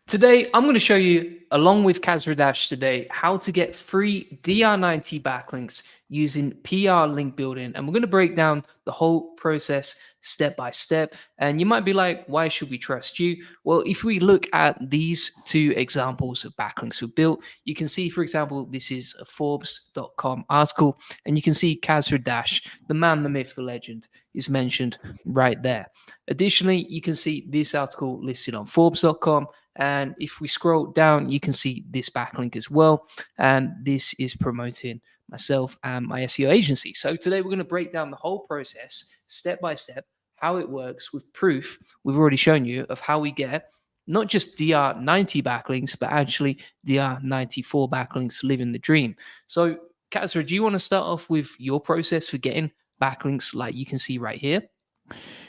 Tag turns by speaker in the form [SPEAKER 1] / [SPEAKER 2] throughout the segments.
[SPEAKER 1] Today, I'm going to show you, along with Kasra Dash today, how to get free DR90 backlinks using PR link building. And we're going to break down the whole process step by step. And you might be like, why should we trust you? Well, if we look at these two examples of backlinks we built, you can see, for example, this is a Forbes.com article, and you can see Kasra Dash, the man, the myth, the legend, is mentioned right there. Additionally, you can see this article listed on Forbes.com. And if we scroll down, you can see this backlink as well. And this is promoting myself and my SEO agency. So today we're going to break down the whole process step by step, how it works with proof we've already shown you of how we get not just DR90 backlinks, but actually DR94 backlinks living the dream. So Kasra, do you want to start off with your process for getting backlinks like you can see right here?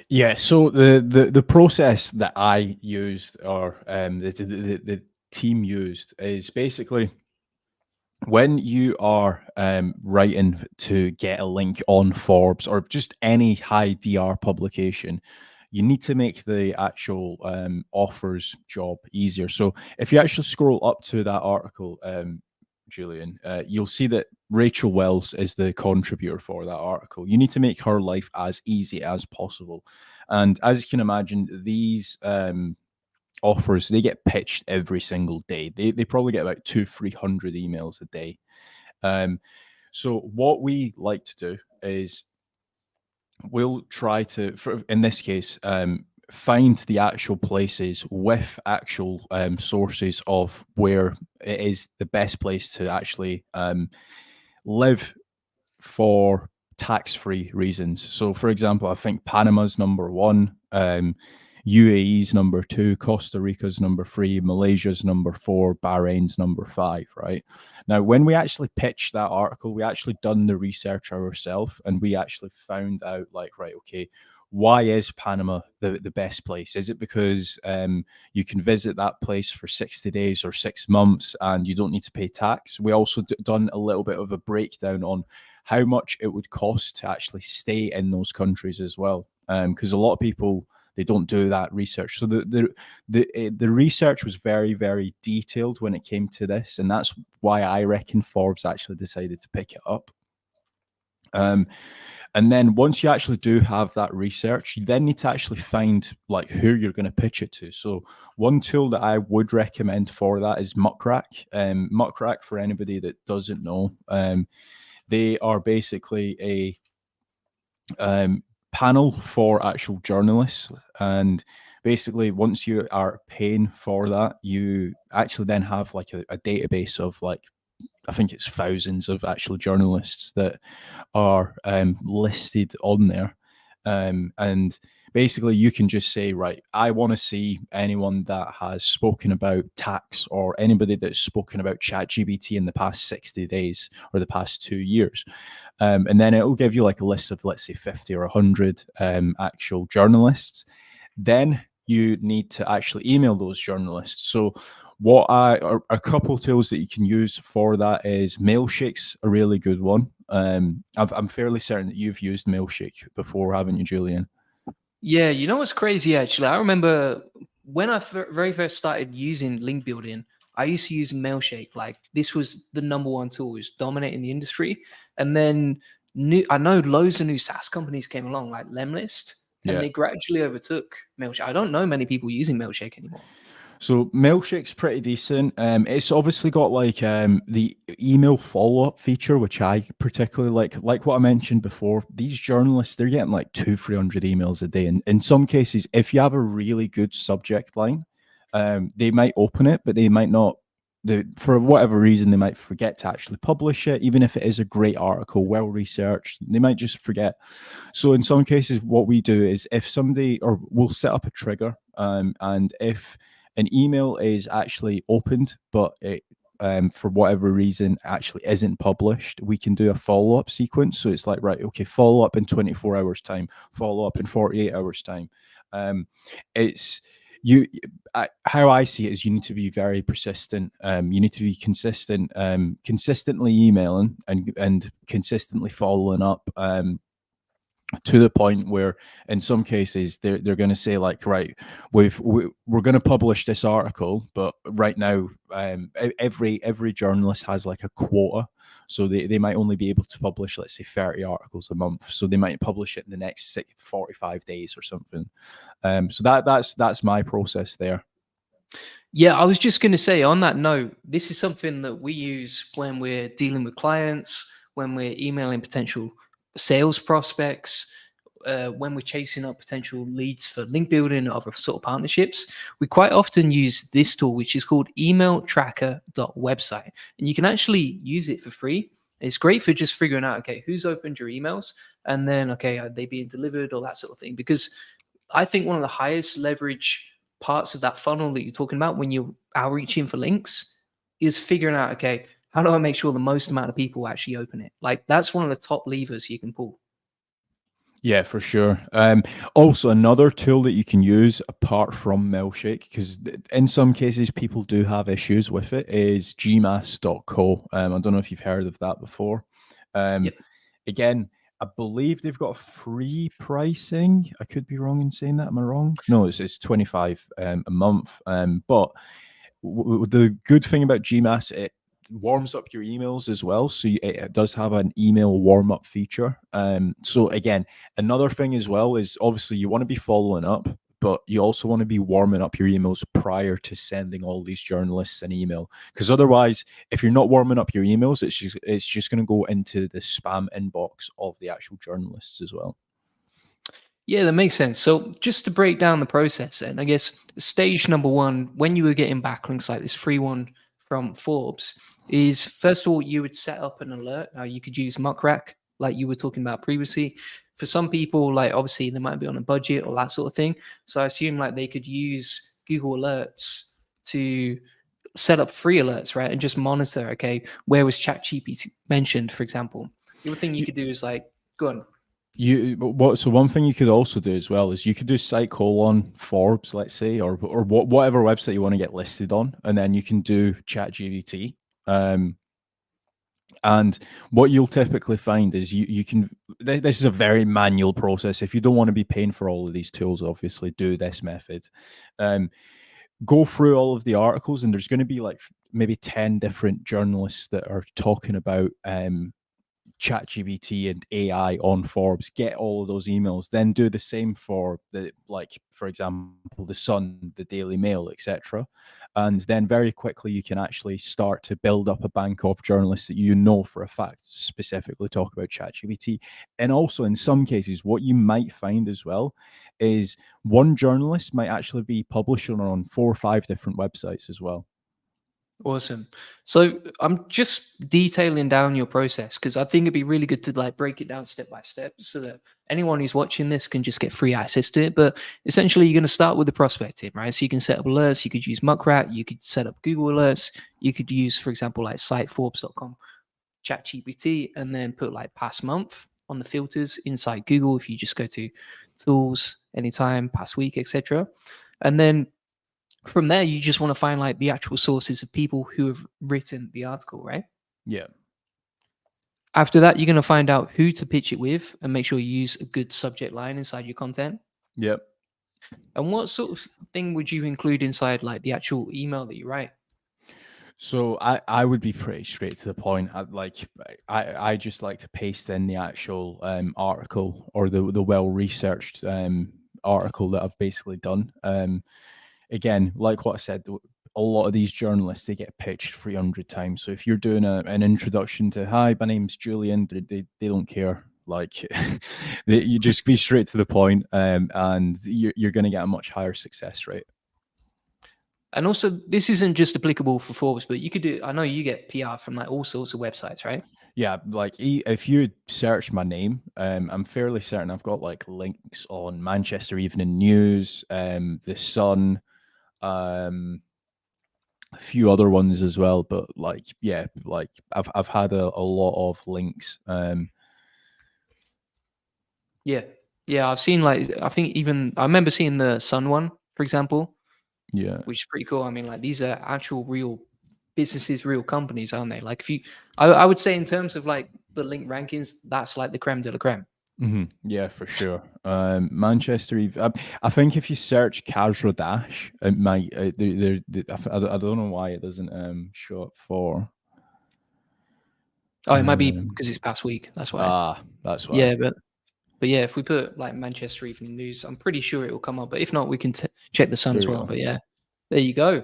[SPEAKER 2] Yeah, so the process that I used, or the team used, is basically when you are writing to get a link on Forbes or just any high DR publication, you need to make the actual offers job easier. So if you actually scroll up to that article, Julian, you'll see that Rachel Wells is the contributor for that article. You need to make her life as easy as possible. And as you can imagine, these offers, they get pitched every single day. They probably get about 200-300 emails a day. So what we like to do is we'll try to, in this case, find the actual places with actual sources of where it is the best place to actually live for tax-free reasons. So, for example, I think Panama's number one, UAE's number two, Costa Rica's number three, Malaysia's number four, Bahrain's number five, right? Now, when we actually pitched that article, we actually done the research ourselves, and we actually found out, like, right, okay, why is Panama the best place? Is it because you can visit that place for 60 days or 6 months and you don't need to pay tax? We also done a little bit of a breakdown on how much it would cost to actually stay in those countries as well, because a lot of people, they don't do that research. So the research was very, very detailed when it came to this, and that's why I reckon Forbes actually decided to pick it up. And then once you actually do have that research, you then need to actually find like who you're going to pitch it to. So one tool that I would recommend for that is Muckrack. Muckrack, for anybody that doesn't know, they are basically a panel for actual journalists. And basically, once you are paying for that, you actually then have like a database of like, I think it's thousands of actual journalists that are listed on there. And basically you can just say, right, I want to see anyone that has spoken about tax or anybody that's spoken about ChatGPT in the past 60 days or the past 2 years. And then it'll give you like a list of, let's say, 50 or 100 actual journalists. Then you need to actually email those journalists. So a couple tools that you can use for that is Mailshake's a really good one. I'm fairly certain that you've used Mailshake before, haven't you, Julian?
[SPEAKER 1] Yeah, you know what's crazy actually? I remember when I very first started using link building, I used to use Mailshake. Like this was the number one tool, it was dominating the industry. And then I know loads of new SaaS companies came along, like Lemlist, and they gradually overtook Mailshake. I don't know many people using Mailshake anymore.
[SPEAKER 2] So Mailshake's pretty decent. It's obviously got like the email follow-up feature, which I particularly like. Like what I mentioned before, these journalists, they're getting like 200-300 emails a day. And in some cases, if you have a really good subject line, they might open it, but they might not. For whatever reason, they might forget to actually publish it, even if it is a great article, well researched. They might just forget. So in some cases, what we do is if somebody, or we'll set up a trigger, and if an email is actually opened, but it for whatever reason actually isn't published, we can do a follow-up sequence. So it's like, right, okay, follow up in 24 hours time, follow up in 48 hours time. It's how I see it is you need to be very persistent. You need to be consistent, consistently emailing and consistently following up. to the point where in some cases they're going to say like, right, we're going to publish this article, but right now every journalist has like a quota, so they might only be able to publish, let's say, 30 articles a month, so they might publish it in the next 45 days or something. So that's my process there.
[SPEAKER 1] Yeah, I was just going to say on that note, this is something that we use when we're dealing with clients, when we're emailing potential sales prospects, when we're chasing up potential leads for link building and other sort of partnerships. We quite often use this tool, which is called emailtracker.website. And you can actually use it for free. It's great for just figuring out, okay, who's opened your emails, and then, okay, are they being delivered, or that sort of thing. Because I think one of the highest leverage parts of that funnel that you're talking about when you're outreaching for links is figuring out, okay, how do I make sure the most amount of people actually open it? Like, that's one of the top levers you can pull.
[SPEAKER 2] Yeah, for sure. Also, another tool that you can use apart from Mailshake, because in some cases people do have issues with it, is gmass.co. I don't know if you've heard of that before.
[SPEAKER 1] Yep.
[SPEAKER 2] Again, I believe they've got free pricing. I could be wrong in saying that. Am I wrong? No, it's 25 a month. But the good thing about GMass, it warms up your emails as well. So it does have an email warm up feature. So again, another thing as well is obviously you want to be following up, but you also want to be warming up your emails prior to sending all these journalists an email. Because otherwise, if you're not warming up your emails, it's just going to go into the spam inbox of the actual journalists as well.
[SPEAKER 1] Yeah, that makes sense. So just to break down the process, and I guess stage number one, when you were getting backlinks like this free one from Forbes, is first of all, you would set up an alert. Now you could use Muckrack, like you were talking about previously. For some people, like obviously they might be on a budget or that sort of thing. So I assume like they could use Google Alerts to set up free alerts, right? And just monitor, okay, where was ChatGPT mentioned, for example. The other thing you could do is like, go on.
[SPEAKER 2] So one thing you could also do as well is you could do site colon Forbes, let's say, or whatever website you want to get listed on, and then you can do ChatGPT. And what you'll typically find is you can. This is a very manual process. If you don't want to be paying for all of these tools, obviously do this method. Go through all of the articles, and there's going to be like maybe 10 different journalists that are talking about ChatGPT and AI on Forbes. Get all of those emails, then do the same for the, like, for example, the Sun, the Daily Mail, etc. And then very quickly you can actually start to build up a bank of journalists that you know for a fact specifically talk about ChatGPT. And also in some cases, what you might find as well is one journalist might actually be publishing on 4 or 5 different websites as well.
[SPEAKER 1] Awesome. So I'm just detailing down your process because I think it'd be really good to like break it down step by step so that anyone who's watching this can just get free access to it. But essentially, you're going to start with the prospecting, right? So you can set up alerts. You could use Muckrat. You could set up Google Alerts. You could use, for example, like siteforbes.com, ChatGPT, and then put like past month on the filters inside Google. If you just go to tools, anytime, past week, etc. And then from there, you just want to find like the actual sources of people who have written the article, right?
[SPEAKER 2] Yeah.
[SPEAKER 1] After that, you're going to find out who to pitch it with and make sure you use a good subject line inside your content.
[SPEAKER 2] Yep.
[SPEAKER 1] And what sort of thing would you include inside like the actual email that you write?
[SPEAKER 2] So I would be pretty straight to the point. I just like to paste in the actual article or the well researched article that I've basically done. Again, like what I said, a lot of these journalists, they get pitched 300 times. So if you're doing an introduction to, hi, my name's Julian, they don't care. Like you just be straight to the point, and you're going to get a much higher success rate.
[SPEAKER 1] And also, this isn't just applicable for Forbes, but you could do, I know you get PR from like all sorts of websites, right?
[SPEAKER 2] Yeah, like if you search my name, I'm fairly certain I've got like links on Manchester Evening News, The Sun, a few other ones as well. But like, yeah, like I've had a lot of links.
[SPEAKER 1] Yeah. Yeah. I've seen like, I think even, I remember seeing the Sun one, for example,
[SPEAKER 2] Yeah,
[SPEAKER 1] which is pretty cool. I mean, like these are actual real businesses, real companies, aren't they? Like if you, I would say in terms of like the link rankings, that's like the creme de la creme.
[SPEAKER 2] Yeah, for sure. Manchester I think if you search Kasra Dash, it might. I don't know why it doesn't show up for.
[SPEAKER 1] Oh, it might be because it's past week. That's why.
[SPEAKER 2] That's why.
[SPEAKER 1] Yeah, but yeah, if we put like Manchester Evening News, I'm pretty sure it will come up. But if not, we can check the Sun
[SPEAKER 2] There
[SPEAKER 1] as
[SPEAKER 2] we
[SPEAKER 1] well.
[SPEAKER 2] go.
[SPEAKER 1] But yeah, there you go.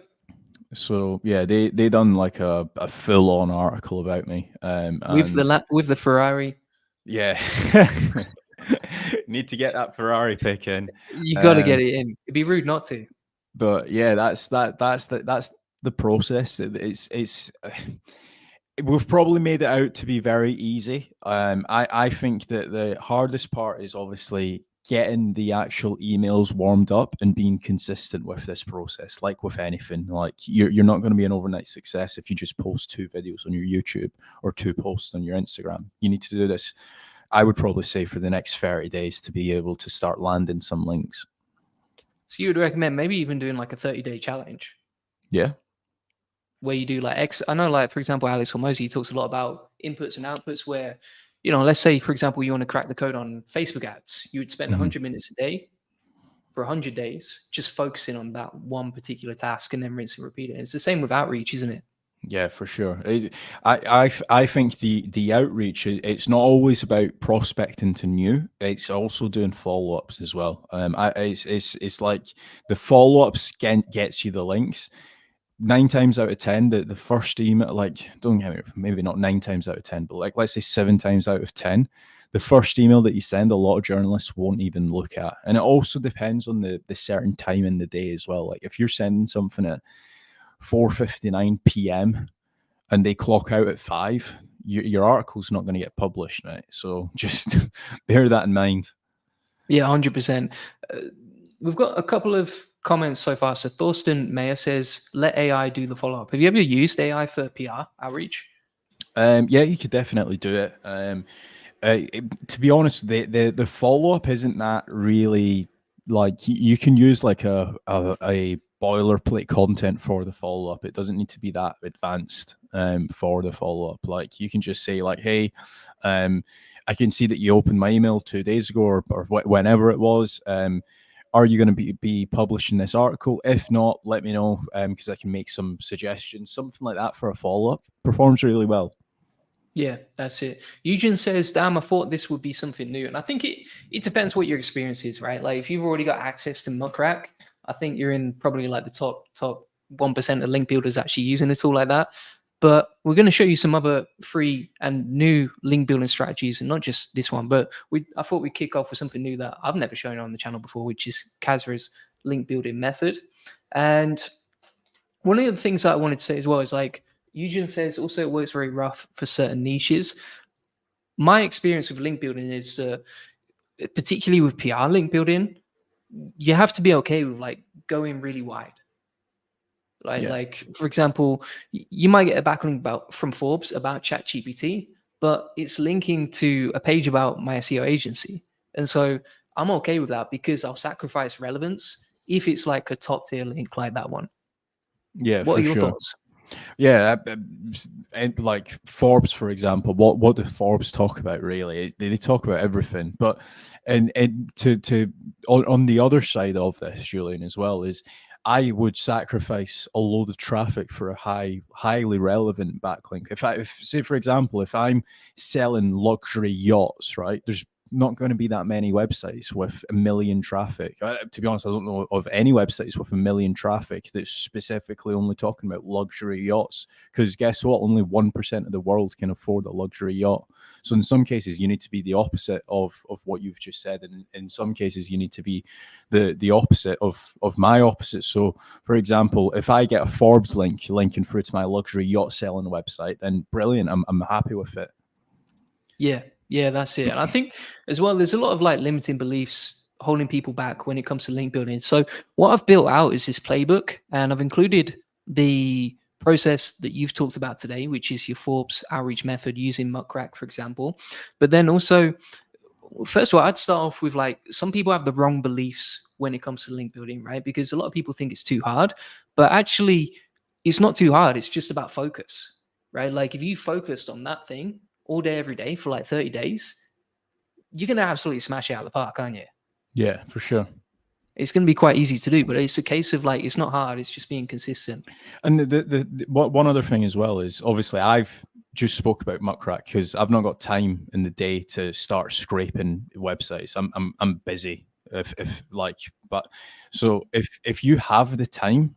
[SPEAKER 2] So yeah, they done like a full on article about me.
[SPEAKER 1] With
[SPEAKER 2] And
[SPEAKER 1] with the Ferrari,
[SPEAKER 2] yeah, need to get that Ferrari pick in.
[SPEAKER 1] you got to get it in. It'd be rude not to.
[SPEAKER 2] But yeah, that's the process. It's we've probably made it out to be very easy. I think that the hardest part is obviously getting the actual emails warmed up and being consistent with this process. Like with anything, like you're not going to be an overnight success if you just post 2 videos on your YouTube or 2 posts on your Instagram. You need to do this, I would probably say, for the next 30 days to be able to start landing some links.
[SPEAKER 1] So you would recommend maybe even doing like a 30-day challenge
[SPEAKER 2] Yeah.
[SPEAKER 1] where you do like X. I know, like for example, Alex Hormozy, he talks a lot about inputs and outputs. Where, let's say for example, you want to crack the code on Facebook ads, you would spend 100 minutes a day for 100 days, just focusing on that one particular task, and then rinse and repeat it. It's the same with outreach, isn't it?
[SPEAKER 2] Yeah, for sure. I think the outreach, it's not always about prospecting to new. It's also doing follow ups as well. It's like the follow ups gets you the links. 9 times out of 10, the first email, like, don't get me, maybe not 9 times out of 10, but like let's say 7 times out of 10, the first email that you send, a lot of journalists won't even look at. And it also depends on the certain time in the day as well. Like if you're sending something at 4:59 p.m. and they clock out at 5, your article's not going to get published, right? So just bear that in mind.
[SPEAKER 1] Yeah, 100%. We've got a couple of comments so far. So Thorsten Mayer says, let AI do the follow-up. Have you ever used AI for PR outreach?
[SPEAKER 2] Yeah, you could definitely do it. To be honest, the follow up isn't that really, like you can use like a boilerplate content for the follow up. It doesn't need to be that advanced for the follow up. Like you can just say like, hey, I can see that you opened my email 2 days ago or whenever it was. Are you going to be publishing this article? If not, let me know because I can make some suggestions. Something like that for a follow up performs really well.
[SPEAKER 1] Yeah, that's it. Eugene says, damn, I thought this would be something new. And I think it depends what your experience is, right? Like if you've already got access to Muckrack, I think you're in probably like the top 1% of link builders actually using a tool like that. But we're going to show you some other free and new link building strategies, and not just this one, but I thought we'd kick off with something new that I've never shown on the channel before, which is Kasra's link building method. And one of the things that I wanted to say as well is like, Eugene says also it works very rough for certain niches. My experience with link building is, particularly with PR link building, you have to be okay with like going really wide. Like for example, you might get a backlink from Forbes about ChatGPT, but it's linking to a page about my SEO agency, and so I'm okay with that because I'll sacrifice relevance if it's like a top tier link like that one.
[SPEAKER 2] Yeah,
[SPEAKER 1] What
[SPEAKER 2] for
[SPEAKER 1] are your
[SPEAKER 2] sure.
[SPEAKER 1] thoughts?
[SPEAKER 2] Yeah, and like Forbes, for example, what do Forbes talk about really? They talk about everything, but and to on the other side of this, Julian, as well, is I would sacrifice a load of traffic for a highly relevant backlink. If say for example, if I'm selling luxury yachts, right? There's not going to be that many websites with 1 million traffic. To be honest, I don't know of any websites with 1 million traffic that's specifically only talking about luxury yachts. Because guess what? Only 1% of the world can afford a luxury yacht. So in some cases, you need to be the opposite of what you've just said, and in some cases, you need to be the opposite of my opposite. So, for example, if I get a Forbes link linking through to my luxury yacht selling website, then brilliant. I'm happy with it.
[SPEAKER 1] Yeah, that's it. And I think as well, there's a lot of like limiting beliefs holding people back when it comes to link building. So what I've built out is this playbook, and I've included the process that you've talked about today, which is your Forbes outreach method using Muckrack, for example. But then also, first of all, I'd start off with like, some people have the wrong beliefs when it comes to link building, right? Because a lot of people think it's too hard, but actually it's not too hard. It's just about focus, right? Like if you focused on that thing all day, every day for like 30 days, you're going to absolutely smash it out of the park, aren't you?
[SPEAKER 2] Yeah, for sure.
[SPEAKER 1] It's going to be quite easy to do, but it's a case of like, it's not hard. It's just being consistent.
[SPEAKER 2] And one other thing as well is, obviously I've just spoke about Muckrack because I've not got time in the day to start scraping websites. I'm busy if like, but so if you have the time,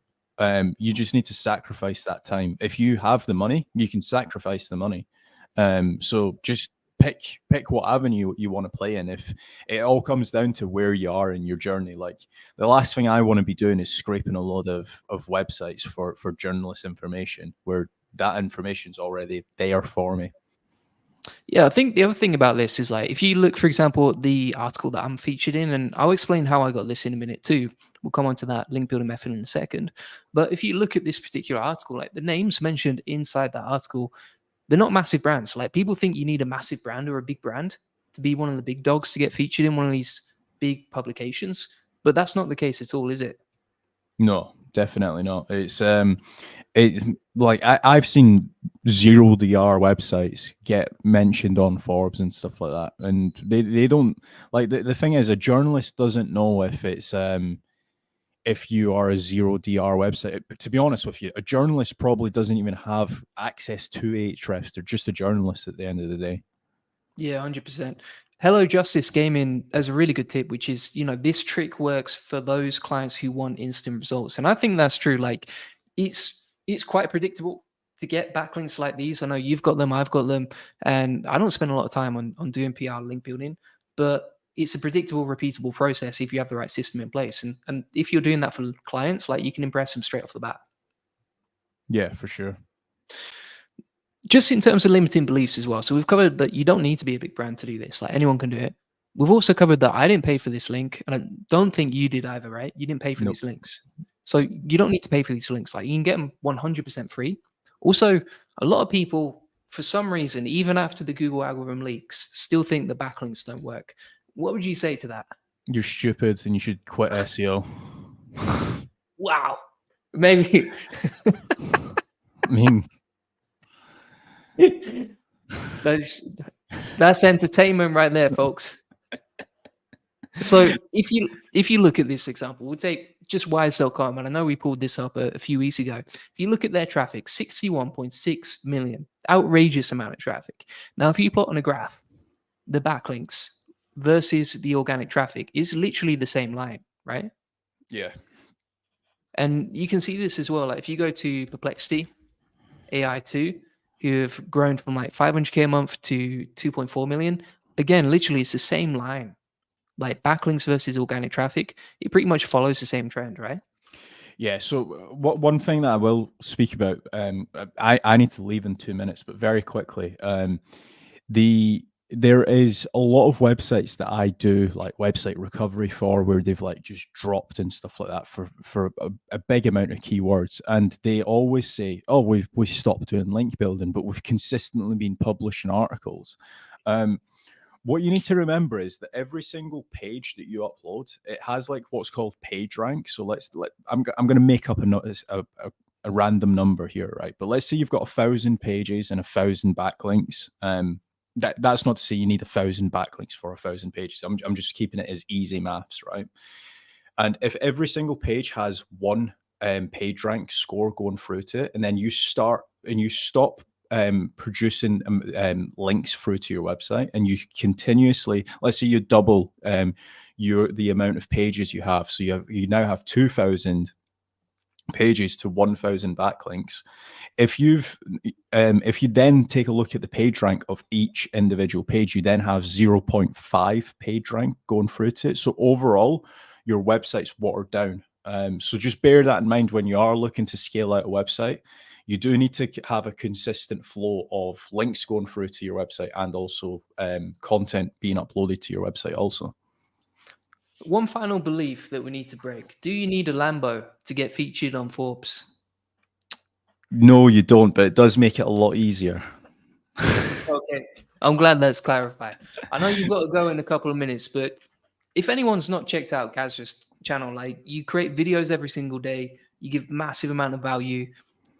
[SPEAKER 2] you just need to sacrifice that time. If you have the money, you can sacrifice the money. So just pick what avenue you want to play in. If it all comes down to where you are in your journey, like the last thing I want to be doing is scraping a lot of websites for journalist information where that information's already there for me.
[SPEAKER 1] Yeah, I think the other thing about this is like, if you look, for example, at the article that I'm featured in, and I'll explain how I got this in a minute too. We'll come on to that link building method in a second. But if you look at this particular article, like the names mentioned inside that article, they're not massive brands. Like people think you need a massive brand or a big brand to be one of the big dogs to get featured in one of these big publications. But that's not the case at all, is it?
[SPEAKER 2] No, definitely not. It's like I've seen 0 DR websites get mentioned on Forbes and stuff like that, and they don't like the thing is, a journalist doesn't know if you are a 0 DR website. To be honest with you, a journalist probably doesn't even have access to Ahrefs. They're just a journalist at the end of the day.
[SPEAKER 1] Yeah, 100%. Hello Justice Gaming as a really good tip, which is, this trick works for those clients who want instant results. And I think that's true. Like it's quite predictable to get backlinks like these. I know you've got them, I've got them, and I don't spend a lot of time on doing PR link building, but it's a predictable, repeatable process if you have the right system in place. And if you're doing that for clients, like you can impress them straight off the bat.
[SPEAKER 2] Yeah, for sure.
[SPEAKER 1] Just in terms of limiting beliefs as well. So we've covered that you don't need to be a big brand to do this. Like anyone can do it. We've also covered that I didn't pay for this link, and I don't think you did either, right? You didn't pay for these links. So you don't need to pay for these links. Like you can get them 100% free. Also, a lot of people, for some reason, even after the Google algorithm leaks, still think the backlinks don't work. What would you say to that?
[SPEAKER 2] You're stupid and you should quit SEO.
[SPEAKER 1] Wow. Maybe.
[SPEAKER 2] I mean,
[SPEAKER 1] that's entertainment right there, folks. So if you look at this example, we'll take just wise.com, and I know we pulled this up a few weeks ago. If you look at their traffic, 61.6 million, outrageous amount of traffic. Now, if you plot on a graph, the backlinks versus the organic traffic is literally the same line, right?
[SPEAKER 2] Yeah.
[SPEAKER 1] And you can see this as well. Like if you go to Perplexity, AI2, who have grown from like 500K a month to 2.4 million, again, literally it's the same line. Like backlinks versus organic traffic, it pretty much follows the same trend, right?
[SPEAKER 2] Yeah. So one thing that I will speak about, I need to leave in 2 minutes, but very quickly, there is a lot of websites that I do like website recovery for, where they've like just dropped and stuff like that for a big amount of keywords, and they always say, "Oh, we stopped doing link building, but we've consistently been publishing articles." What you need to remember is that every single page that you upload, it has like what's called page rank. So I'm going to make up a random number here, right? But let's say you've got 1,000 pages and 1,000 backlinks. That's not to say you need 1,000 backlinks for 1,000 pages. I'm just keeping it as easy maths, right? And if every single page has one page rank score going through to it, and then you stop producing links through to your website, and you continuously, let's say you double the amount of pages you have, so you now have 2,000 pages to 1,000 backlinks. If you then take a look at the page rank of each individual page, you then have 0.5 page rank going through to it. So overall, your website's watered down. So just bear that in mind when you are looking to scale out a website. You do need to have a consistent flow of links going through to your website, and also content being uploaded to your website also.
[SPEAKER 1] One final belief that we need to break. Do you need a Lambo to get featured on Forbes?
[SPEAKER 2] No, you don't, but it does make it a lot easier.
[SPEAKER 1] Okay, I'm glad that's clarified. I know you've got to go in a couple of minutes, but if anyone's not checked out Kasra's channel, like you create videos every single day, you give massive amount of value.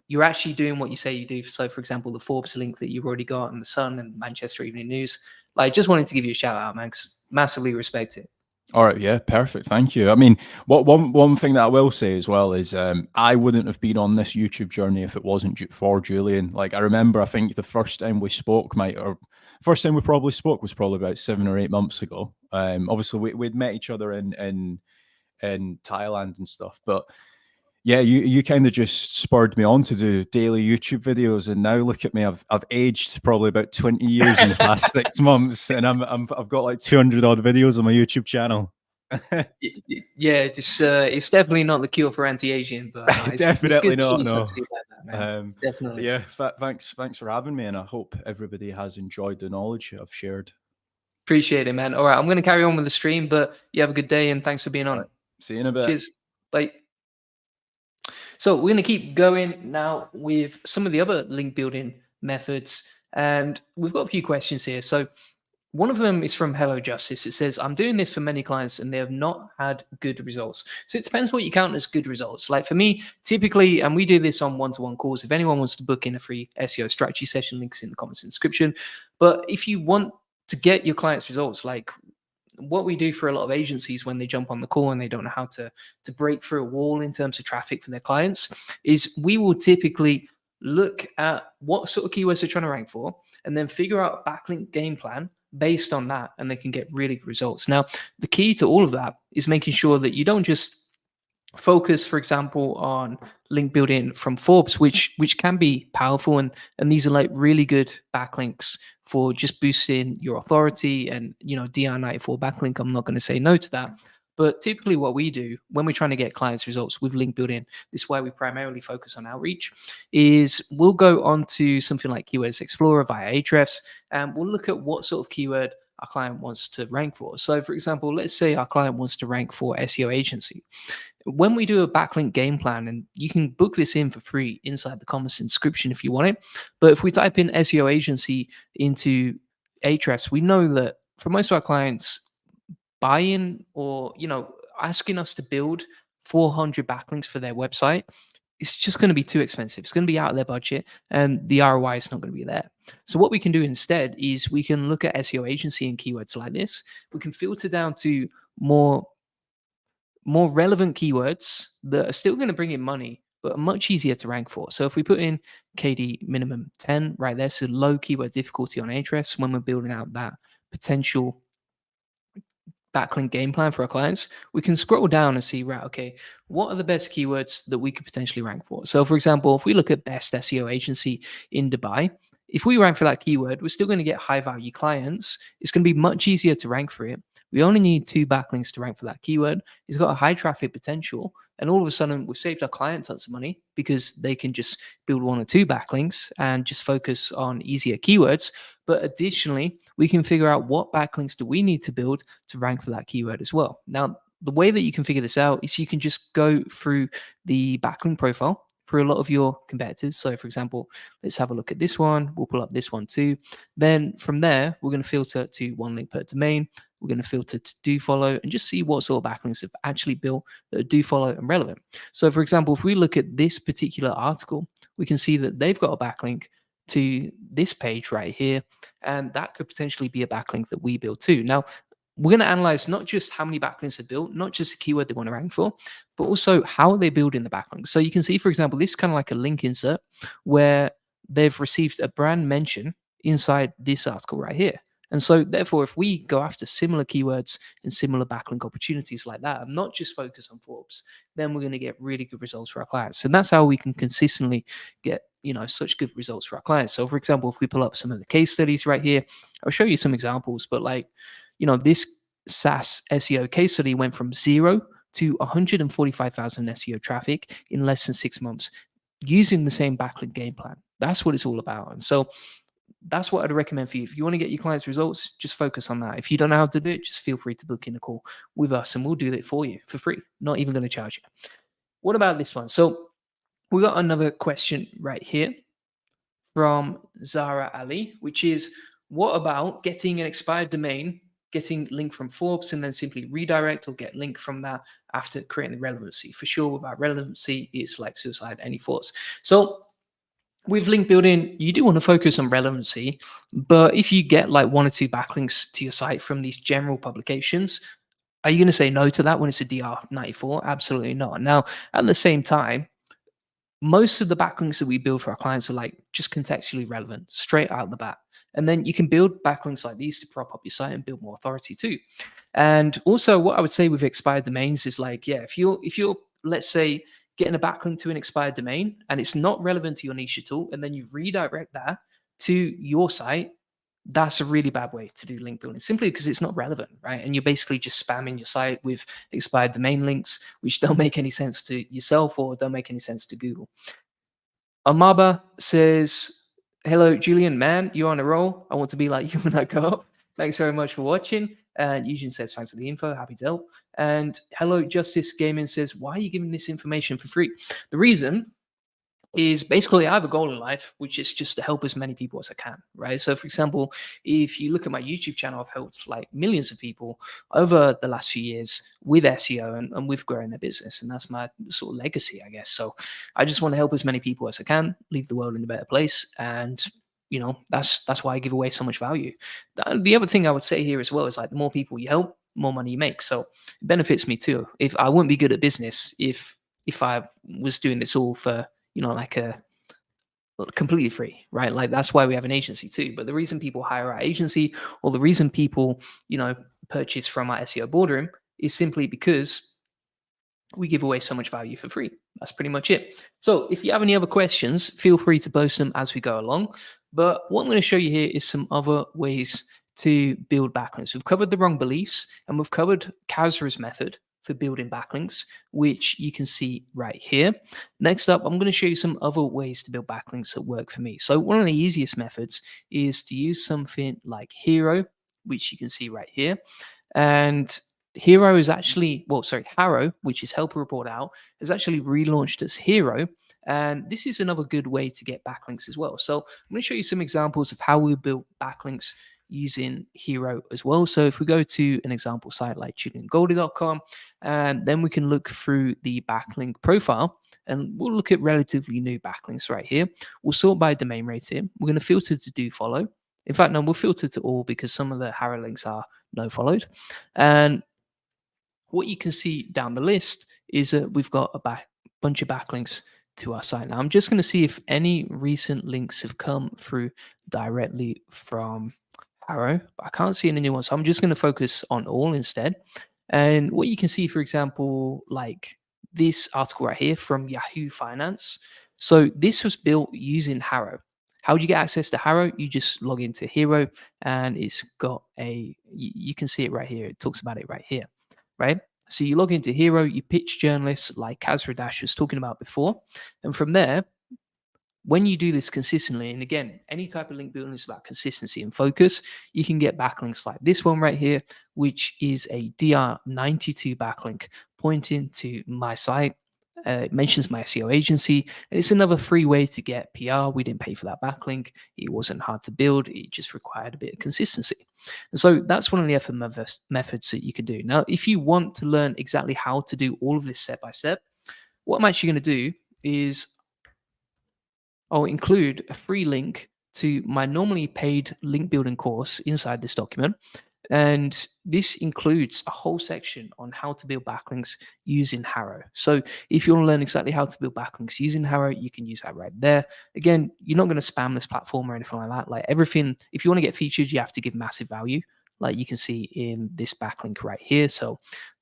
[SPEAKER 1] you're actually doing what you say you do. So, for example, the Forbes link that you've already got, and the Sun and Manchester Evening News. Like, just wanted to give you a shout out, man, 'cause massively respect it.
[SPEAKER 2] All right, yeah, perfect. Thank you. I mean, one thing that I will say as well is I wouldn't have been on this YouTube journey if it wasn't for Julian. Like, I remember, I think the first time we spoke, first time we probably spoke was probably about 7 or 8 months ago. Obviously, we'd met each other in Thailand and stuff, but yeah, you kind of just spurred me on to do daily YouTube videos, and now look at me. I've aged probably about 20 years in the past 6 months, and I've got like 200 odd videos on my YouTube channel.
[SPEAKER 1] Yeah, it's definitely not the cure for anti-aging, but
[SPEAKER 2] Definitely
[SPEAKER 1] it's good
[SPEAKER 2] not. No.
[SPEAKER 1] to see like that, man. Definitely.
[SPEAKER 2] Yeah, thanks for having me, and I hope everybody has enjoyed the knowledge I've shared.
[SPEAKER 1] Appreciate it, man. All right, I'm going to carry on with the stream, but you have a good day and thanks for being on.
[SPEAKER 2] Right. See you in a bit.
[SPEAKER 1] Cheers. Bye. So we're going to keep going now with some of the other link building methods, and we've got a few questions here. So one of them is from Hello Justice. It says, I'm doing this for many clients and they have not had good results. So it depends what you count as good results. Like for me, typically, and we do this on one-to-one calls, if anyone wants to book in a free SEO strategy session, links in the comments and description. But if you want to get your clients results, like what we do for a lot of agencies when they jump on the call and they don't know how to break through a wall in terms of traffic for their clients, is we will typically look at what sort of keywords they're trying to rank for and then figure out a backlink game plan based on that, and they can get really good results. Now, the key to all of that is making sure that you don't just focus, for example, on link building from Forbes, which can be powerful, and these are like really good backlinks for just boosting your authority and DR94 backlink. I'm not going to say no to that. But typically what we do when we're trying to get clients results with link building, this is why we primarily focus on outreach, is we'll go on to something like Keywords Explorer via Ahrefs, and we'll look at what sort of keyword our client wants to rank for. So for example, let's say our client wants to rank for SEO agency. When we do a backlink game plan, and you can book this in for free inside the comments description if you want it, but if we type in SEO agency into Ahrefs, we know that for most of our clients, buying or asking us to build 400 backlinks for their website, it's just going to be too expensive. It's going to be out of their budget, and the ROI is not going to be there. So what we can do instead is we can look at SEO agency and keywords like this. We can filter down to more relevant keywords that are still going to bring in money, but are much easier to rank for. So if we put in KD minimum 10 right there, so low keyword difficulty on Ahrefs when we're building out that potential backlink game plan for our clients, we can scroll down and see, right, okay, what are the best keywords that we could potentially rank for? So for example, if we look at best SEO agency in Dubai, if we rank for that keyword, we're still going to get high value clients. It's going to be much easier to rank for it. We only need 2 backlinks to rank for that keyword. It's got a high traffic potential. And all of a sudden, we've saved our clients tons of money because they can just build 1 or 2 backlinks and just focus on easier keywords. But additionally, we can figure out what backlinks do we need to build to rank for that keyword as well. Now, the way that you can figure this out is you can just go through the backlink profile for a lot of your competitors. So for example, let's have a look at this one. We'll pull up this one too. Then from there, we're going to filter to 1 link per domain. We're going to filter to do follow and just see what sort of backlinks have actually built that are do follow and relevant. So for example, if we look at this particular article, we can see that they've got a backlink to this page right here, and that could potentially be a backlink that we build too. Now, we're going to analyze not just how many backlinks are built, not just the keyword they want to rank for, but also how they build in the backlinks. So you can see, for example, this is kind of like a link insert where they've received a brand mention inside this article right here. And so therefore, if we go after similar keywords and similar backlink opportunities like that, and not just focus on Forbes, then we're going to get really good results for our clients. And that's how we can consistently get, such good results for our clients. So for example, if we pull up some of the case studies right here, I'll show you some examples, but this SaaS SEO case study went from 0 to 145,000 SEO traffic in less than 6 months using the same backlink game plan. That's what it's all about. And so that's what I'd recommend for you. If you want to get your clients results, just focus on that. If you don't know how to do it, just feel free to book in a call with us and we'll do it for you for free. Not even going to charge you. What about this one? So we got another question right here from Zara Ali, which is, what about getting an expired domain, getting link from Forbes, and then simply redirect or get link from that after creating the relevancy? For sure, without relevancy, it's like suicide. Any thoughts? So with link building, you do want to focus on relevancy, but if you get like 1 or 2 backlinks to your site from these general publications, are you going to say no to that when it's a DR94? Absolutely not. Now, at the same time, most of the backlinks that we build for our clients are like just contextually relevant straight out the bat. And then you can build backlinks like these to prop up your site and build more authority too. And also what I would say with expired domains is like, yeah, if you're let's say getting a backlink to an expired domain and it's not relevant to your niche at all, and then you redirect that to your site, that's a really bad way to do link building simply because it's not relevant, right? And you're basically just spamming your site with expired domain links, which don't make any sense to yourself or don't make any sense to Google. Amaba says, hello, Julian, man, you're on a roll. I want to be like you when I go up. Thanks very much for watching. And Eugene says, thanks for the info. Happy to help. And hello, Justice Gaming says, why are you giving this information for free? The reason is basically I have a goal in life, which is just to help as many people as I can, right? So for example, if you look at my YouTube channel, I've helped like millions of people over the last few years with SEO and with growing their business. And that's my sort of legacy, I guess. So I just want to help as many people as I can, leave the world in a better place. And you know, that's why I give away so much value. The other thing I would say here as well is like the more people you help, more money you make. So it benefits me too. If I wouldn't be good at business if I was doing this all for, you know, like a completely free, right? Like that's why we have an agency too. But the reason people hire our agency or the reason people, you know, purchase from our SEO boardroom is simply because we give away so much value for free. That's pretty much it. So if you have any other questions, feel free to post them as we go along. But what I'm going to show you here is some other ways to build backlinks. We've covered the wrong beliefs and we've covered Kasra's method for building backlinks, which you can see right here. Next up, I'm going to show you some other ways to build backlinks that work for me. So one of the easiest methods is to use something like Hero, which you can see right here. And Hero is actually, well, sorry, HARO, which is help a report out, has actually relaunched as Hero. And this is another good way to get backlinks as well. So I'm going to show you some examples of how we build backlinks using Hero as well. So if we go to an example site like juliangoldie.com, and then we can look through the backlink profile and we'll look at relatively new backlinks right here. We'll sort by domain rating. We're going to filter to do follow. In fact, no, we'll filter to all because some of the HARO links are no followed. And what you can see down the list is that we've got a bunch of backlinks to our site. Now, I'm just going to see if any recent links have come through directly from HARO, but I can't see any new ones. So I'm just going to focus on all instead. And what you can see, for example, like this article right here from Yahoo Finance. So this was built using HARO. How do you get access to HARO? You just log into Hero and it's got you can see it right here. It talks about it right here, right? So you log into Hero, you pitch journalists like Kasra Dash was talking about before. And from there, when you do this consistently, and again, any type of link building is about consistency and focus, you can get backlinks like this one right here, which is a DR92 backlink pointing to my site. It mentions my SEO agency, and it's another free way to get PR. We didn't pay for that backlink. It wasn't hard to build. It just required a bit of consistency. And so that's one of the other methods that you can do. Now, if you want to learn exactly how to do all of this step by step, what I'm actually going to do is I'll include a free link to my normally paid link building course inside this document. And this includes a whole section on how to build backlinks using HARO. So if you want to learn exactly how to build backlinks using HARO, you can use that right there. Again, you're not going to spam this platform or anything like that. Like everything, if you want to get featured, you have to give massive value, like you can see in this backlink right here. So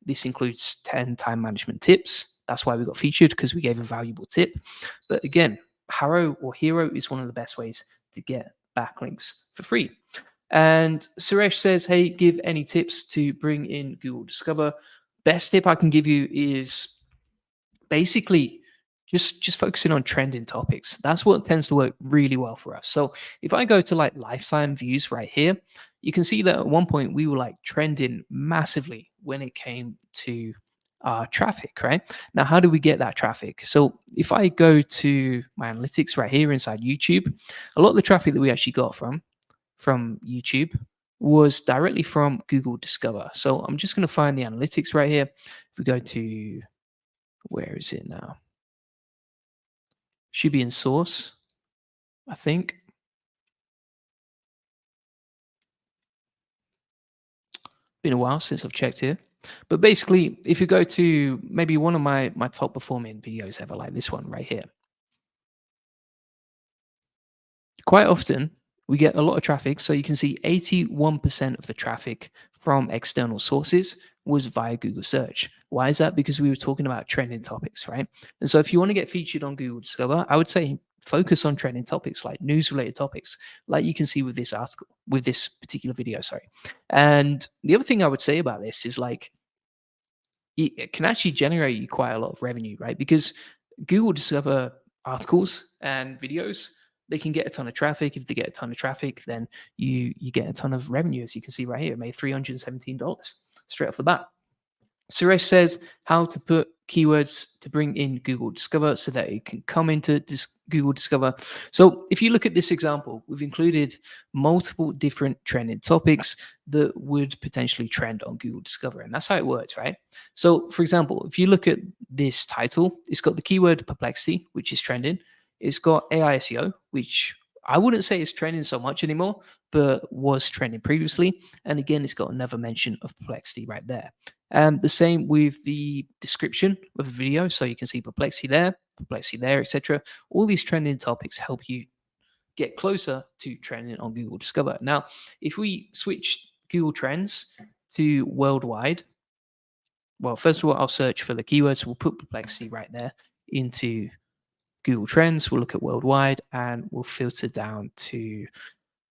[SPEAKER 1] this includes 10 time management tips. That's why we got featured, because we gave a valuable tip. But again, HARO or Hero is one of the best ways to get backlinks for free. And Suresh says, hey, give any tips to bring in Google Discover. Best tip I can give you is basically just focusing on trending topics. That's what tends to work really well for us. So if I go to like lifetime views right here, you can see that at one point we were like trending massively when it came to traffic, right? Now, how do we get that traffic? So if I go to my analytics right here inside YouTube, a lot of the traffic that we actually got from YouTube was directly from Google Discover. So I'm just going to find the analytics right here. If we go to, where is it now? Should be in source. I think. Been a while since I've checked here. But basically, if you go to maybe one of my top performing videos ever, like this one right here, quite often we get a lot of traffic. So you can see 81% of the traffic from external sources was via Google search. Why is that? Because we were talking about trending topics, right? And so if you want to get featured on Google Discover, I would say focus on trending topics like news related topics, like you can see with this article, with this particular video, sorry. And the other thing I would say about this is like, it can actually generate you quite a lot of revenue, right? Because Google Discover articles and videos, they can get a ton of traffic. If they get a ton of traffic, then you get a ton of revenue, as you can see right here. It made $317 straight off the bat. Suresh says how to put keywords to bring in Google Discover so that it can come into Google Discover. So if you look at this example, we've included multiple different trending topics that would potentially trend on Google Discover. And that's how it works, right? So for example, if you look at this title, it's got the keyword perplexity, which is trending. It's got AI SEO, which I wouldn't say is trending so much anymore, but was trending previously. And again, it's got another mention of perplexity right there. The same with the description of a video. So you can see perplexity there, etc. All these trending topics help you get closer to trending on Google Discover. Now, if we switch Google Trends to worldwide, well, first of all, I'll search for the keywords. We'll put perplexity right there into Google Trends. We'll look at worldwide and we'll filter down to,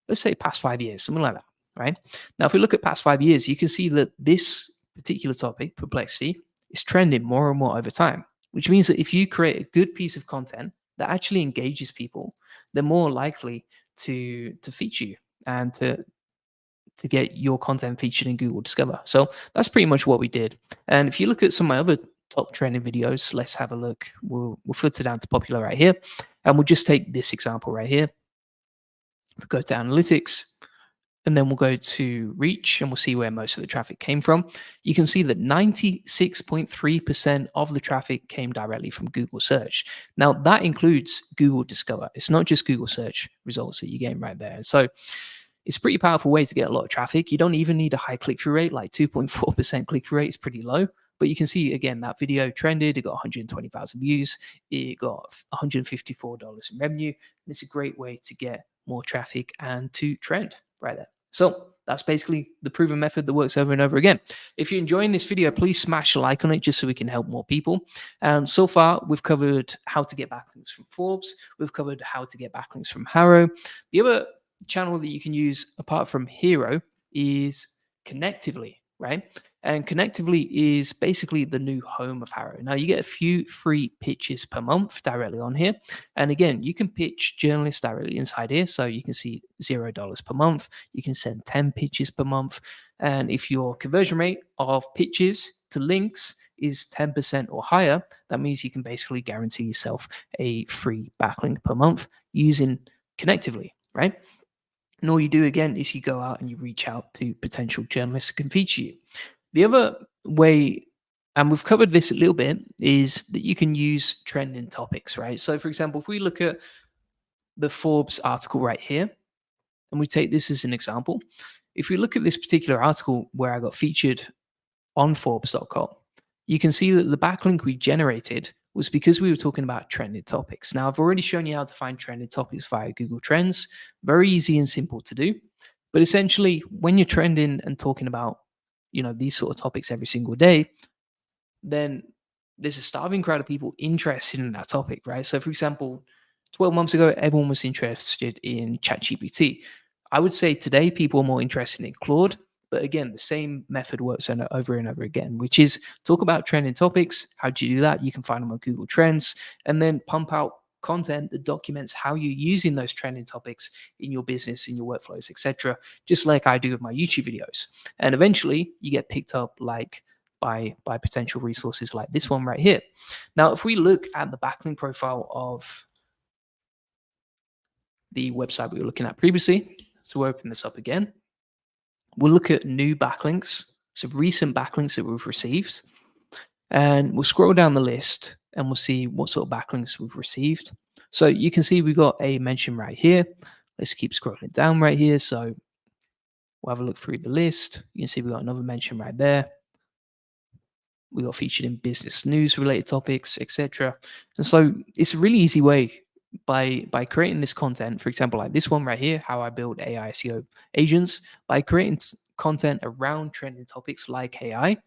[SPEAKER 1] let's say, past 5 years, something like that, right? Now, if we look at past 5 years, you can see that this particular topic, perplexity, is trending more and more over time, which means that if you create a good piece of content that actually engages people, they're more likely to feature you and to get your content featured in Google Discover. So that's pretty much what we did. And if you look at some of my other top trending videos, let's have a look. We'll filter down to popular right here. And we'll just take this example right here. We'll go to analytics, and then we'll go to reach, and we'll see where most of the traffic came from. You can see that 96.3% of the traffic came directly from Google search. Now that includes Google Discover. It's not just Google search results that you gain right there. So it's a pretty powerful way to get a lot of traffic. You don't even need a high click-through rate, like 2.4% click-through rate is pretty low. But you can see, again, that video trended. It got 120,000 views. It got $154 in revenue. And it's a great way to get more traffic and to trend right there. So that's basically the proven method that works over and over again. If you're enjoying this video, please smash a like on it just so we can help more people. And so far, we've covered how to get backlinks from Forbes. We've covered how to get backlinks from HARO. The other channel that you can use apart from Hero is Connectively, right? And Connectively is basically the new home of HARO. Now, you get a few free pitches per month directly on here. And again, you can pitch journalists directly inside here. So you can see $0 per month. You can send 10 pitches per month. And if your conversion rate of pitches to links is 10% or higher, that means you can basically guarantee yourself a free backlink per month using Connectively, right? And all you do again is you go out and you reach out to potential journalists who can feature you. The other way, and we've covered this a little bit, is that you can use trending topics, right? So for example, if we look at the Forbes article right here, and we take this as an example, if we look at this particular article where I got featured on Forbes.com, you can see that the backlink we generated was because we were talking about trending topics. Now, I've already shown you how to find trending topics via Google Trends. Very easy and simple to do. But essentially, when you're trending and talking about these sort of topics every single day, then there's a starving crowd of people interested in that topic, right? So for example, 12 months ago, everyone was interested in ChatGPT. I would say today people are more interested in Claude, but again, the same method works over and over again, which is talk about trending topics. How do you do that? You can find them on Google Trends and then pump out content that documents how you're using those trending topics in your business, in your workflows, etc. Just like I do with my YouTube videos. And eventually you get picked up by potential resources like this one right here. Now, if we look at the backlink profile of the website we were looking at previously, so we'll open this up again. We'll look at new backlinks, so recent backlinks that we've received, and we'll scroll down the list. and we'll see what sort of backlinks we've received. So you can see we got a mention right here. Let's keep scrolling down right here. So we'll have a look through the list. You can see we got another mention right there. We got featured in business news related topics, etc. And so it's a really easy way by creating this content, for example, like this one right here, how I build AI SEO agents, by creating content around trending topics like AI,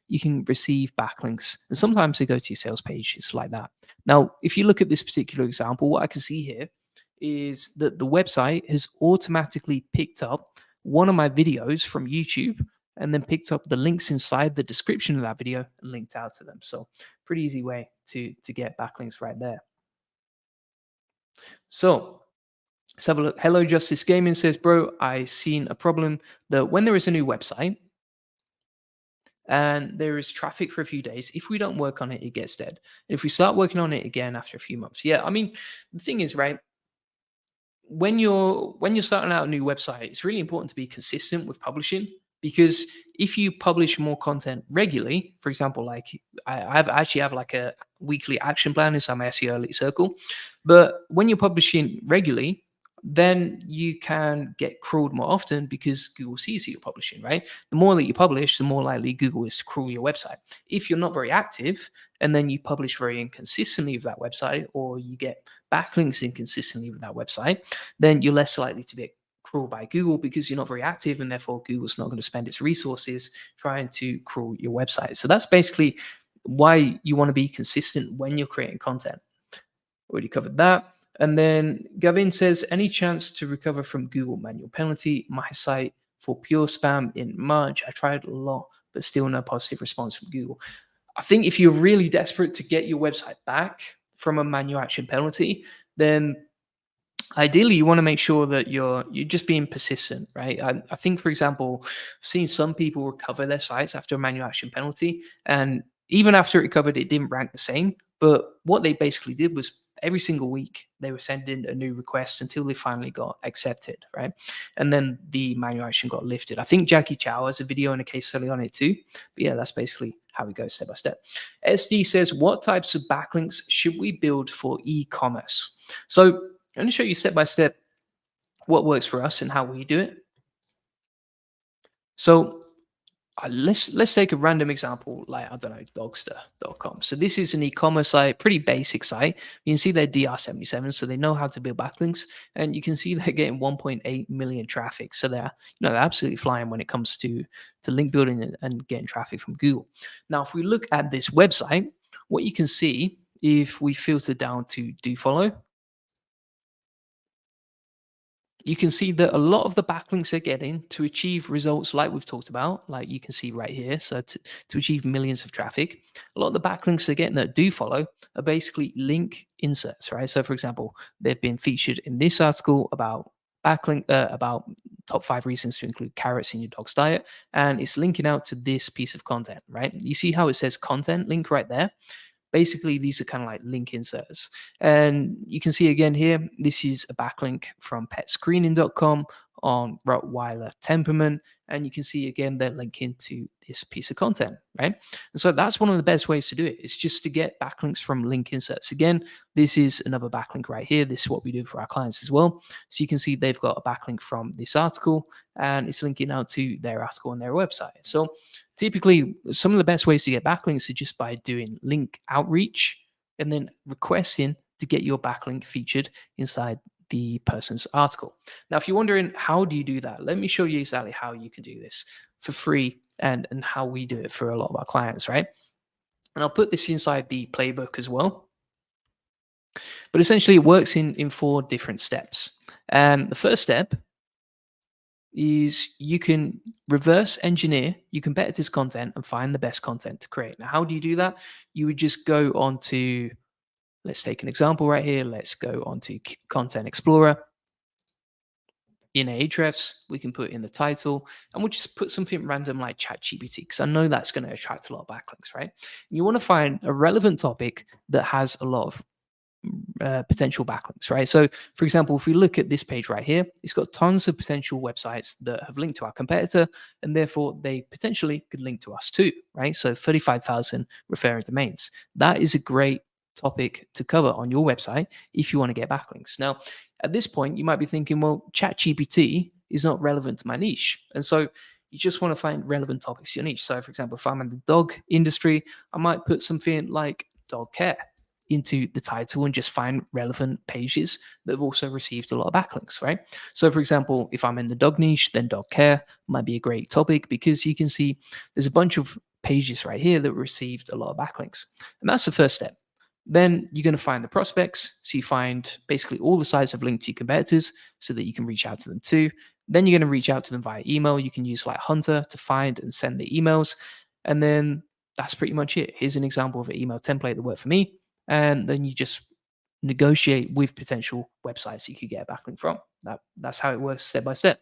[SPEAKER 1] you can receive backlinks. And sometimes they go to your sales page. It's like that. Now, if you look at this particular example, what I can see here is that the website has automatically picked up one of my videos from YouTube and then picked up the links inside the description of that video and linked out to them. So pretty easy way to get backlinks right there. So let's have a look. Hello Justice Gaming says, bro, I seen a problem that when there is a new website and there is traffic for a few days, if we don't work on it, it gets dead. And if we start working on it again after a few months, yeah, I mean, the thing is, right, when you're starting out a new website, it's really important to be consistent with publishing, because if you publish more content regularly, for example, like I actually have like a weekly action plan inside my SEO Elite Circle, but when you're publishing regularly, then you can get crawled more often because Google sees that you're publishing, right? The more that you publish, the more likely Google is to crawl your website. If you're not very active and then you publish very inconsistently with that website, or you get backlinks inconsistently with that website, then you're less likely to be crawled by Google because you're not very active, and therefore Google's not going to spend its resources trying to crawl your website. So that's basically why you want to be consistent when you're creating content. Already covered that. And then Gavin says, any chance to recover from Google manual penalty? My site for pure spam in March. I tried a lot, but still no positive response from Google. I think if you're really desperate to get your website back from a manual action penalty, then ideally you want to make sure that you're just being persistent, right? I think, for example, I've seen some people recover their sites after a manual action penalty, and even after it recovered, it didn't rank the same. But what they basically did was every single week they were sending a new request until they finally got accepted, right? And then the manual action got lifted. I think Jackie Chow has a video and a case study on it too. But yeah, that's basically how we go step by step. SD says, what types of backlinks should we build for e-commerce? So I'm going to show you step by step what works for us and how we do it. So let's take a random example, like, I don't know, dogster.com. So this is an e-commerce site, pretty basic site. You can see they're DR77, so they know how to build backlinks, and you can see they're getting 1.8 million traffic. So they're absolutely flying when it comes to link building and getting traffic from Google. Now, if we look at this website, what you can see, if we filter down to do follow, you can see that a lot of the backlinks they're getting to achieve results like we've talked about, like you can see right here. So to achieve millions of traffic, a lot of the backlinks they're getting that do follow are basically link inserts, right? So for example, they've been featured in this article about about top 5 reasons to include carrots in your dog's diet, and it's linking out to this piece of content, right? You see how it says content link right there? Basically, these are kind of like link inserts. And you can see again here, this is a backlink from petscreening.com on Rottweiler temperament. And you can see again, they're linking to this piece of content, right? And so that's one of the best ways to do it. It's just to get backlinks from link inserts. Again, this is another backlink right here. This is what we do for our clients as well. So you can see they've got a backlink from this article, and it's linking out to their article on their website. So typically, some of the best ways to get backlinks are just by doing link outreach and then requesting to get your backlink featured inside the person's article. Now, if you're wondering, how do you do that? Let me show you exactly how you can do this for free and how we do it for a lot of our clients, right? And I'll put this inside the playbook as well. But essentially, it works in 4 different steps. The first step is you can reverse engineer your competitors' content and find the best content to create. Now, how do you do that? You would just go on to, let's take an example right here. Let's go on to Content Explorer. In Ahrefs, we can put in the title, and we'll just put something random like ChatGPT, because I know that's going to attract a lot of backlinks, right? You want to find a relevant topic that has a lot of potential backlinks, right? So for example, if we look at this page right here, it's got tons of potential websites that have linked to our competitor, and therefore they potentially could link to us too, right? So 35,000 referring domains. That is a great topic to cover on your website if you want to get backlinks. Now, at this point, you might be thinking, well, ChatGPT is not relevant to my niche. And so you just want to find relevant topics to your niche. So, for example, if I'm in the dog industry, I might put something like dog care into the title and just find relevant pages that have also received a lot of backlinks, right? So, for example, if I'm in the dog niche, then dog care might be a great topic because you can see there's a bunch of pages right here that received a lot of backlinks. And that's the first step. Then you're going to find the prospects. So you find basically all the sites have linked to your competitors so that you can reach out to them too. Then you're going to reach out to them via email. You can use like Hunter to find and send the emails. And then that's pretty much it. Here's an example of an email template that worked for me. And then you just negotiate with potential websites you could get a backlink from. That's how it works step by step.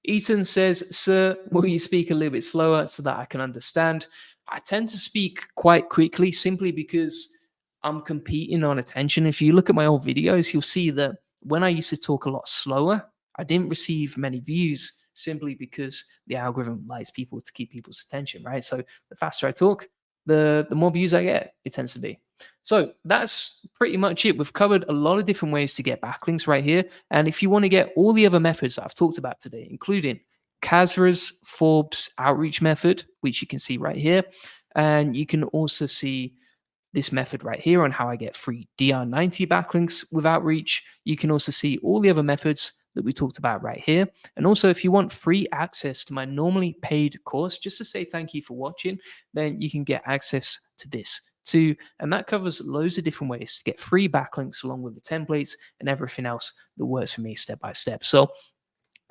[SPEAKER 1] Ethan says, sir, will you speak a little bit slower so that I can understand? I tend to speak quite quickly simply because I'm competing on attention. If you look at my old videos, you'll see that when I used to talk a lot slower, I didn't receive many views simply because the algorithm likes people to keep people's attention, right? So the faster I talk, the more views I get, it tends to be. So that's pretty much it. We've covered a lot of different ways to get backlinks right here. And if you want to get all the other methods that I've talked about today, including Kasra's Forbes outreach method, which you can see right here, and you can also see this method right here on how I get free DR90 backlinks with outreach. You can also see all the other methods that we talked about right here. And also, if you want free access to my normally paid course, just to say thank you for watching, then you can get access to this too. And that covers loads of different ways to get free backlinks along with the templates and everything else that works for me step by step. So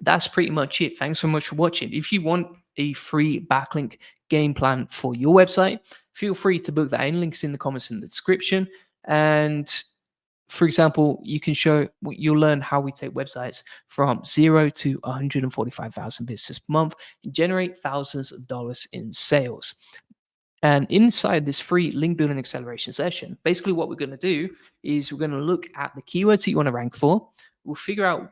[SPEAKER 1] that's pretty much it. Thanks so much for watching. If you want a free backlink game plan for your website, feel free to book that in. Links in the comments in the description. And for example, you'll learn how we take websites from 0 to 145,000 visitors per month and generate thousands of dollars in sales. And inside this free link building acceleration session, basically what we're going to do is we're going to look at the keywords that you want to rank for. We'll figure out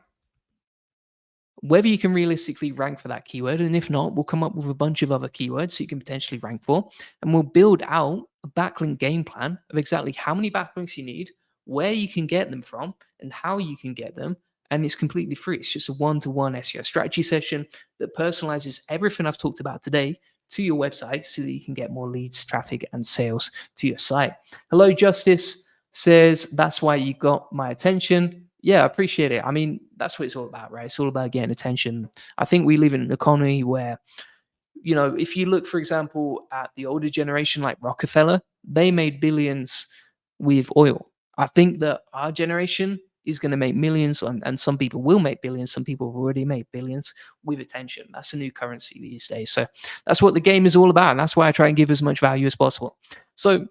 [SPEAKER 1] whether you can realistically rank for that keyword. And if not, we'll come up with a bunch of other keywords so you can potentially rank for. And we'll build out a backlink game plan of exactly how many backlinks you need, where you can get them from, and how you can get them. And it's completely free. It's just a one-to-one SEO strategy session that personalizes everything I've talked about today to your website so that you can get more leads, traffic, and sales to your site. Hello, Justice says, that's why you got my attention. Yeah, I appreciate it. I mean, that's what it's all about, right? It's all about getting attention. I think we live in an economy where, if you look, for example, at the older generation like Rockefeller, they made billions with oil. I think that our generation is going to make millions, and some people will make billions. Some people have already made billions with attention. That's a new currency these days. So that's what the game is all about. And that's why I try and give as much value as possible. So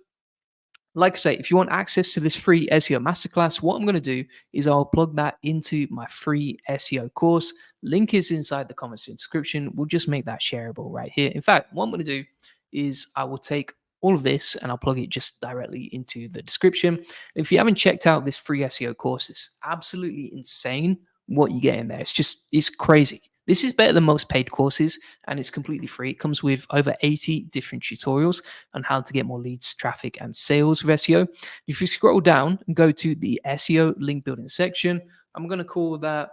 [SPEAKER 1] like I say, if you want access to this free SEO masterclass, what I'm going to do is I'll plug that into my free SEO course. Link is inside the comments in the description. We'll just make that shareable right here. In fact, what I'm going to do is I will take all of this and I'll plug it just directly into the description. If you haven't checked out this free SEO course, it's absolutely insane what you get in there. It's crazy. This is better than most paid courses and it's completely free. It comes with over 80 different tutorials on how to get more leads, traffic, and sales with SEO. If you scroll down and go to the SEO link building section, I'm going to call that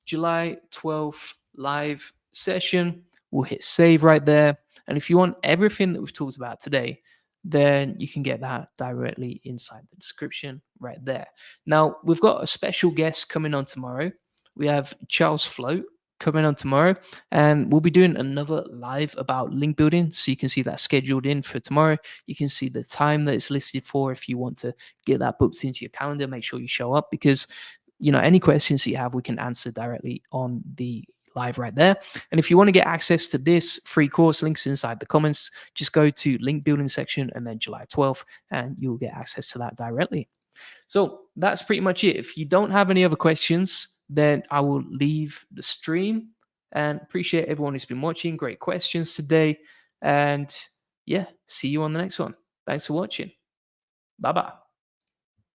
[SPEAKER 1] July 12th live session. We'll hit save right there. And if you want everything that we've talked about today, then you can get that directly inside the description right there. Now, we've got a special guest coming on tomorrow. We have Charles Float coming on tomorrow, and we'll be doing another live about link building, so you can see that scheduled in for tomorrow. You can see the time that it's listed for. If you want to get that booked into your calendar, make sure you show up, because any questions that you have, we can answer directly on the live right there. And if you want to get access to this free course, links inside the comments. Just go to link building section and then July 12th, and you'll get access to that directly. So that's pretty much it. If you don't have any other questions, then I will leave the stream, and appreciate everyone who's been watching. Great questions today. And yeah, see you on the next one. Thanks for watching. Bye-bye.